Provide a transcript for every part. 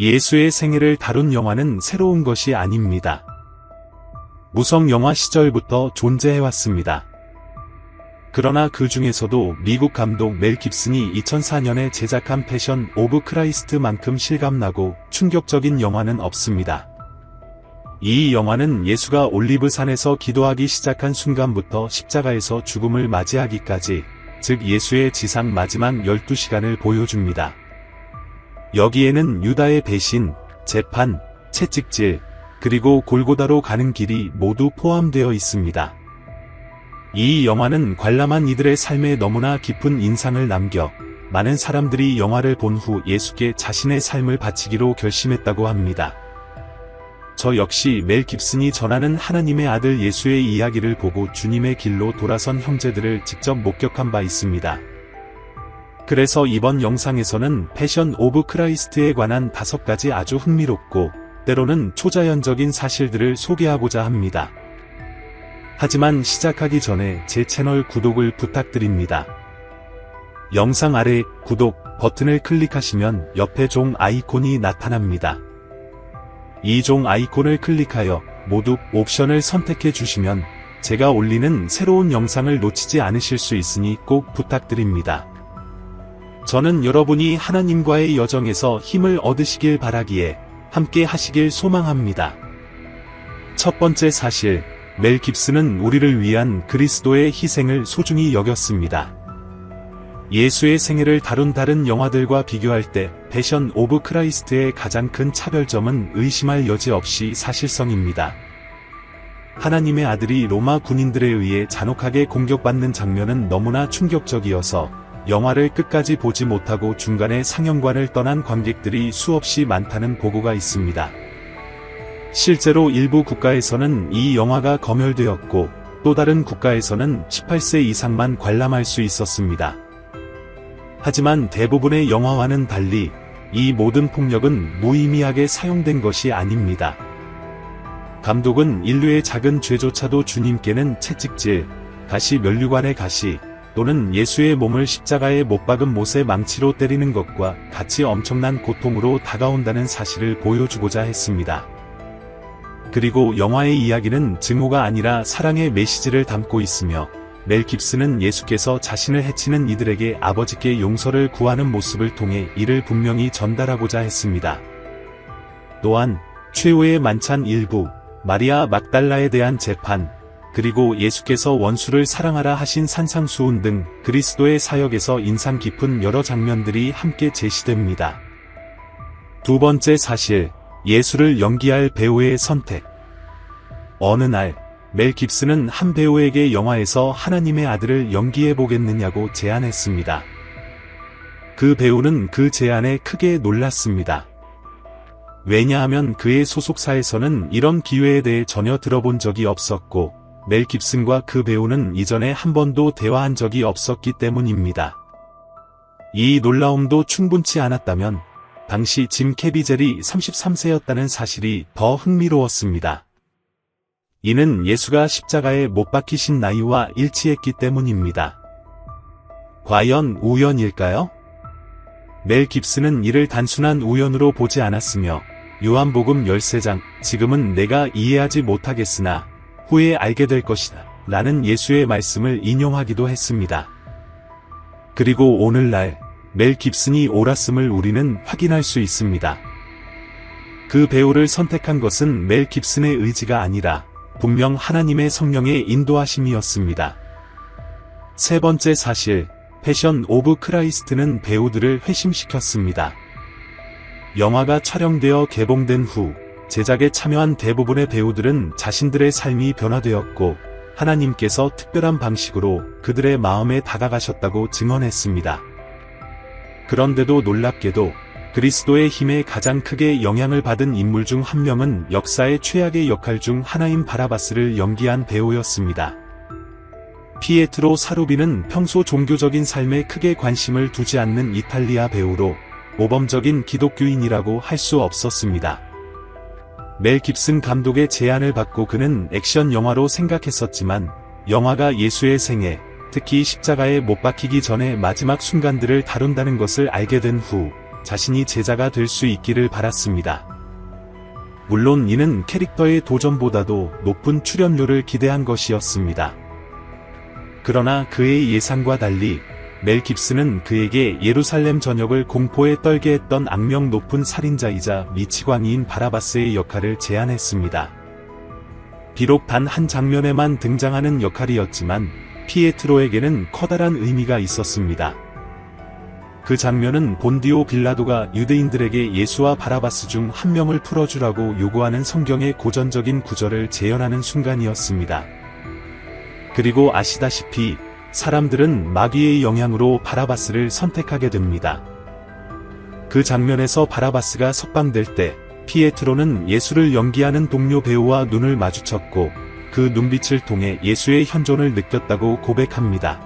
예수의 생애를 다룬 영화는 새로운 것이 아닙니다. 무성 영화 시절부터 존재해왔습니다. 그러나 그 중에서도 미국 감독 멜 깁슨이 2004년에 제작한 패션 오브 크라이스트만큼 실감나고 충격적인 영화는 없습니다. 이 영화는 예수가 올리브산에서 기도하기 시작한 순간부터 십자가에서 죽음을 맞이하기까지, 즉 예수의 지상 마지막 12시간을 보여줍니다. 여기에는 유다의 배신, 재판, 채찍질, 그리고 골고다로 가는 길이 모두 포함되어 있습니다. 이 영화는 관람한 이들의 삶에 너무나 깊은 인상을 남겨 많은 사람들이 영화를 본 후 예수께 자신의 삶을 바치기로 결심했다고 합니다. 저 역시 멜 깁슨이 전하는 하나님의 아들 예수의 이야기를 보고 주님의 길로 돌아선 형제들을 직접 목격한 바 있습니다. 그래서 이번 영상에서는 패션 오브 크라이스트에 관한 5가지 아주 흥미롭고 때로는 초자연적인 사실들을 소개하고자 합니다. 하지만 시작하기 전에 제 채널 구독을 부탁드립니다. 영상 아래 구독 버튼을 클릭하시면 옆에 종 아이콘이 나타납니다. 이 종 아이콘을 클릭하여 모두 옵션을 선택해 주시면 제가 올리는 새로운 영상을 놓치지 않으실 수 있으니 꼭 부탁드립니다. 저는 여러분이 하나님과의 여정에서 힘을 얻으시길 바라기에 함께 하시길 소망합니다. 첫 번째 사실, 멜 깁슨은 우리를 위한 그리스도의 희생을 소중히 여겼습니다. 예수의 생애를 다룬 다른 영화들과 비교할 때 패션 오브 크라이스트의 가장 큰 차별점은 의심할 여지 없이 사실성입니다. 하나님의 아들이 로마 군인들에 의해 잔혹하게 공격받는 장면은 너무나 충격적이어서 영화를 끝까지 보지 못하고 중간에 상영관을 떠난 관객들이 수없이 많다는 보고가 있습니다. 실제로 일부 국가에서는 이 영화가 검열되었고 또 다른 국가에서는 18세 이상만 관람할 수 있었습니다. 하지만 대부분의 영화와는 달리 이 모든 폭력은 무의미하게 사용된 것이 아닙니다. 감독은 인류의 작은 죄조차도 주님께는 채찍질, 가시 면류관의 가시, 또는 예수의 몸을 십자가에 못 박은 못의 망치로 때리는 것과 같이 엄청난 고통으로 다가온다는 사실을 보여주고자 했습니다. 그리고 영화의 이야기는 증오가 아니라 사랑의 메시지를 담고 있으며 멜 깁슨은 예수께서 자신을 해치는 이들에게 아버지께 용서를 구하는 모습을 통해 이를 분명히 전달하고자 했습니다. 또한 최후의 만찬 일부, 마리아 막달라에 대한 재판, 그리고 예수께서 원수를 사랑하라 하신 산상수훈 등 그리스도의 사역에서 인상 깊은 여러 장면들이 함께 제시됩니다. 두 번째 사실, 예수를 연기할 배우의 선택. 어느 날 멜 깁슨은 한 배우에게 영화에서 하나님의 아들을 연기해보겠느냐고 제안했습니다. 그 배우는 그 제안에 크게 놀랐습니다. 왜냐하면 그의 소속사에서는 이런 기회에 대해 전혀 들어본 적이 없었고 멜 깁슨과 그 배우는 이전에 한 번도 대화한 적이 없었기 때문입니다. 이 놀라움도 충분치 않았다면 당시 짐 캐비젤이 33세였다는 사실이 더 흥미로웠습니다. 이는 예수가 십자가에 못 박히신 나이와 일치했기 때문입니다. 과연 우연일까요? 멜 깁슨은 이를 단순한 우연으로 보지 않았으며 요한복음 13장, 지금은 내가 이해하지 못하겠으나 후에 알게 될 것이다 라는 예수의 말씀을 인용하기도 했습니다. 그리고 오늘날 멜 깁슨이 옳았음을 우리는 확인할 수 있습니다. 그 배우를 선택한 것은 멜 깁슨의 의지가 아니라 분명 하나님의 성령의 인도하심이었습니다. 세 번째 사실, 패션 오브 크라이스트는 배우들을 회심시켰습니다. 영화가 촬영되어 개봉된 후 제작에 참여한 대부분의 배우들은 자신들의 삶이 변화되었고 하나님께서 특별한 방식으로 그들의 마음에 다가가셨다고 증언했습니다. 그런데도 놀랍게도 그리스도의 힘에 가장 크게 영향을 받은 인물 중 한 명은 역사의 최악의 역할 중 하나인 바라바스를 연기한 배우였습니다. 피에트로 사루비는 평소 종교적인 삶에 크게 관심을 두지 않는 이탈리아 배우로 모범적인 기독교인이라고 할 수 없었습니다. 멜 깁슨 감독의 제안을 받고 그는 액션 영화로 생각했었지만 영화가 예수의 생애, 특히 십자가에 못 박히기 전의 마지막 순간들을 다룬다는 것을 알게 된 후 자신이 제자가 될 수 있기를 바랐습니다. 물론 이는 캐릭터의 도전보다도 높은 출연료를 기대한 것이었습니다. 그러나 그의 예상과 달리 멜 깁슨은 그에게 예루살렘 전역을 공포에 떨게 했던 악명 높은 살인자이자 미치광이인 바라바스의 역할을 제안했습니다. 비록 단 한 장면에만 등장하는 역할이었지만 피에트로에게는 커다란 의미가 있었습니다. 그 장면은 본디오 빌라도가 유대인들에게 예수와 바라바스 중 한 명을 풀어주라고 요구하는 성경의 고전적인 구절을 재현하는 순간이었습니다. 그리고 아시다시피 사람들은 마귀의 영향으로 바라바스를 선택하게 됩니다. 그 장면에서 바라바스가 석방될 때 피에트로는 예수를 연기하는 동료 배우와 눈을 마주쳤고 그 눈빛을 통해 예수의 현존을 느꼈다고 고백합니다.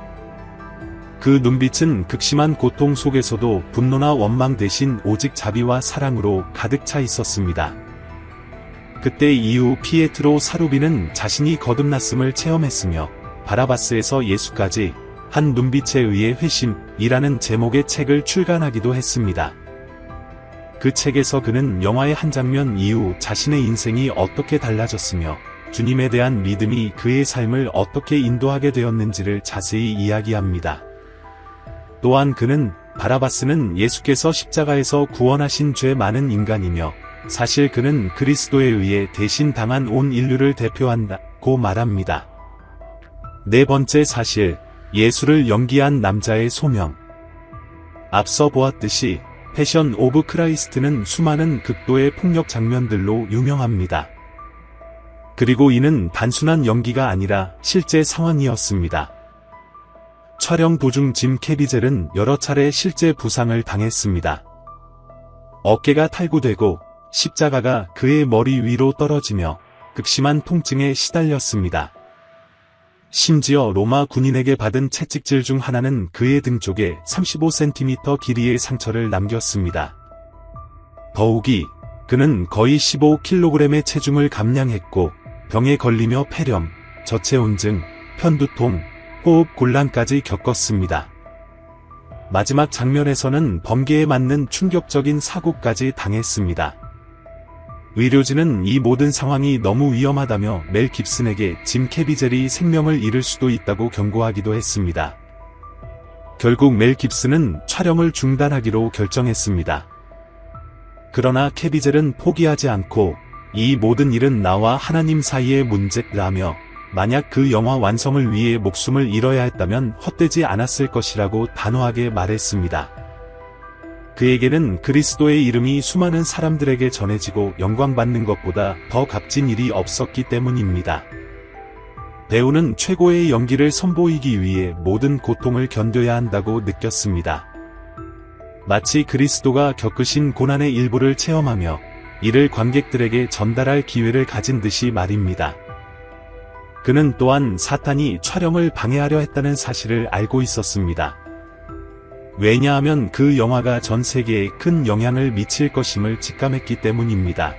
그 눈빛은 극심한 고통 속에서도 분노나 원망 대신 오직 자비와 사랑으로 가득 차 있었습니다. 그때 이후 피에트로 사루비는 자신이 거듭났음을 체험했으며 바라바스에서 예수까지 한 눈빛에 의해 회심이라는 제목의 책을 출간하기도 했습니다. 그 책에서 그는 영화의 한 장면 이후 자신의 인생이 어떻게 달라졌으며 주님에 대한 믿음이 그의 삶을 어떻게 인도하게 되었는지를 자세히 이야기합니다. 또한 그는 바라바스는 예수께서 십자가에서 구원하신 죄 많은 인간이며 사실 그는 그리스도에 의해 대신 당한 온 인류를 대표한다고 말합니다. 네 번째 사실, 예수를 연기한 남자의 소명. 앞서 보았듯이 패션 오브 크라이스트는 수많은 극도의 폭력 장면들로 유명합니다. 그리고 이는 단순한 연기가 아니라 실제 상황이었습니다. 촬영 도중 짐 캐비젤은 여러 차례 실제 부상을 당했습니다. 어깨가 탈구되고 십자가가 그의 머리 위로 떨어지며 극심한 통증에 시달렸습니다. 심지어 로마 군인에게 받은 채찍질 중 하나는 그의 등 쪽에 35cm 길이의 상처를 남겼습니다. 더욱이 그는 거의 15kg의 체중을 감량했고 병에 걸리며 폐렴, 저체온증, 편두통, 호흡 곤란까지 겪었습니다. 마지막 장면에서는 번개에 맞는 충격적인 사고까지 당했습니다. 의료진은 이 모든 상황이 너무 위험하다며 멜 깁슨에게 짐 캐비젤이 생명을 잃을 수도 있다고 경고하기도 했습니다. 결국 멜 깁슨은 촬영을 중단하기로 결정했습니다. 그러나 캐비젤은 포기하지 않고 이 모든 일은 나와 하나님 사이의 문제라며 만약 그 영화 완성을 위해 목숨을 잃어야 했다면 헛되지 않았을 것이라고 단호하게 말했습니다. 그에게는 그리스도의 이름이 수많은 사람들에게 전해지고 영광받는 것보다 더 값진 일이 없었기 때문입니다. 배우는 최고의 연기를 선보이기 위해 모든 고통을 견뎌야 한다고 느꼈습니다. 마치 그리스도가 겪으신 고난의 일부를 체험하며 이를 관객들에게 전달할 기회를 가진 듯이 말입니다. 그는 또한 사탄이 촬영을 방해하려 했다는 사실을 알고 있었습니다. 왜냐하면 그 영화가 전 세계에 큰 영향을 미칠 것임을 직감했기 때문입니다.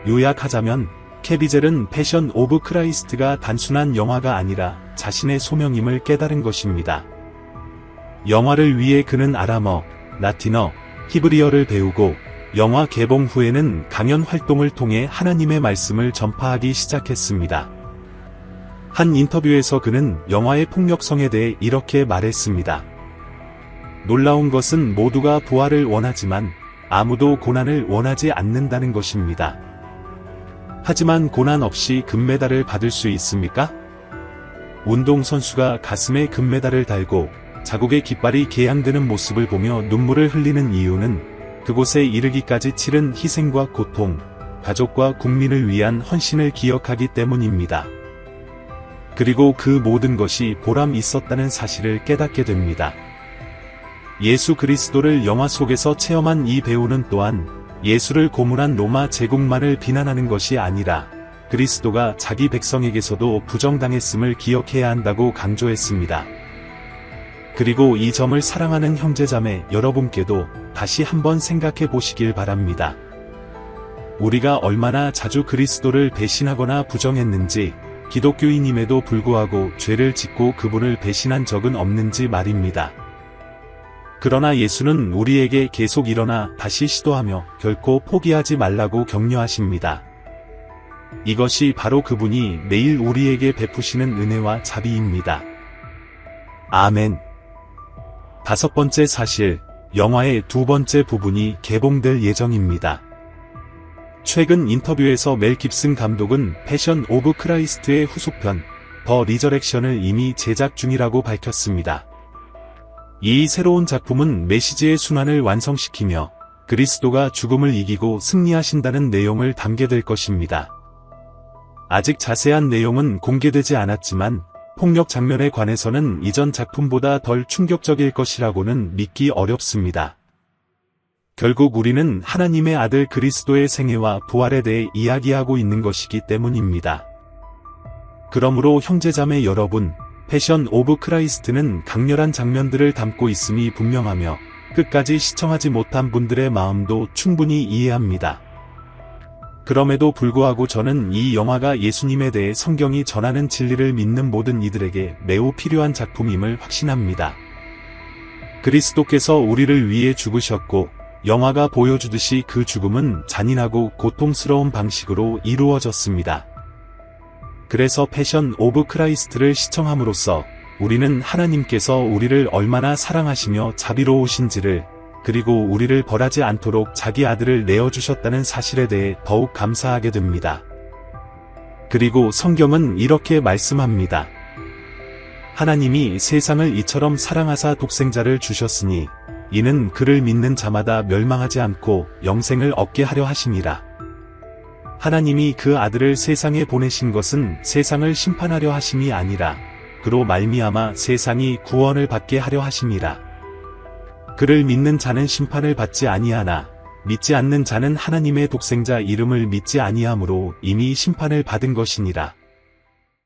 요약하자면 캐비젤은 패션 오브 크라이스트가 단순한 영화가 아니라 자신의 소명임을 깨달은 것입니다. 영화를 위해 그는 아람어, 라틴어, 히브리어를 배우고 영화 개봉 후에는 강연 활동을 통해 하나님의 말씀을 전파하기 시작했습니다. 한 인터뷰에서 그는 영화의 폭력성에 대해 이렇게 말했습니다. 놀라운 것은 모두가 부활을 원하지만 아무도 고난을 원하지 않는다는 것입니다. 하지만 고난 없이 금메달을 받을 수 있습니까? 운동선수가 가슴에 금메달을 달고 자국의 깃발이 개양되는 모습을 보며 눈물을 흘리는 이유는 그곳에 이르기까지 치른 희생과 고통, 가족과 국민을 위한 헌신을 기억하기 때문입니다. 그리고 그 모든 것이 보람 있었다는 사실을 깨닫게 됩니다. 예수 그리스도를 영화 속에서 체험한 이 배우는 또한 예수를 고문한 로마 제국만을 비난하는 것이 아니라 그리스도가 자기 백성에게서도 부정당했음을 기억해야 한다고 강조했습니다. 그리고 이 점을 사랑하는 형제자매 여러분께도 다시 한번 생각해 보시길 바랍니다. 우리가 얼마나 자주 그리스도를 배신하거나 부정했는지, 기독교인임에도 불구하고 죄를 짓고 그분을 배신한 적은 없는지 말입니다. 그러나 예수는 우리에게 계속 일어나 다시 시도하며 결코 포기하지 말라고 격려하십니다. 이것이 바로 그분이 매일 우리에게 베푸시는 은혜와 자비입니다. 아멘. 5번째 사실, 영화의 2번째 부분이 개봉될 예정입니다. 최근 인터뷰에서 멜 깁슨 감독은 패션 오브 크라이스트의 후속편, 더 리저렉션을 이미 제작 중이라고 밝혔습니다. 이 새로운 작품은 메시지의 순환을 완성시키며 그리스도가 죽음을 이기고 승리하신다는 내용을 담게 될 것입니다. 아직 자세한 내용은 공개되지 않았지만 폭력 장면에 관해서는 이전 작품보다 덜 충격적일 것이라고는 믿기 어렵습니다. 결국 우리는 하나님의 아들 그리스도의 생애와 부활에 대해 이야기하고 있는 것이기 때문입니다. 그러므로 형제자매 여러분, 패션 오브 크라이스트는 강렬한 장면들을 담고 있음이 분명하며 끝까지 시청하지 못한 분들의 마음도 충분히 이해합니다. 그럼에도 불구하고 저는 이 영화가 예수님에 대해 성경이 전하는 진리를 믿는 모든 이들에게 매우 필요한 작품임을 확신합니다. 그리스도께서 우리를 위해 죽으셨고 영화가 보여주듯이 그 죽음은 잔인하고 고통스러운 방식으로 이루어졌습니다. 그래서 패션 오브 크라이스트를 시청함으로써 우리는 하나님께서 우리를 얼마나 사랑하시며 자비로우신지를, 그리고 우리를 벌하지 않도록 자기 아들을 내어주셨다는 사실에 대해 더욱 감사하게 됩니다. 그리고 성경은 이렇게 말씀합니다. 하나님이 세상을 이처럼 사랑하사 독생자를 주셨으니 이는 그를 믿는 자마다 멸망하지 않고 영생을 얻게 하려 하심이라. 하나님이 그 아들을 세상에 보내신 것은 세상을 심판하려 하심이 아니라 그로 말미암아 세상이 구원을 받게 하려 하심이라. 그를 믿는 자는 심판을 받지 아니하나 믿지 않는 자는 하나님의 독생자 이름을 믿지 아니하므로 이미 심판을 받은 것이니라.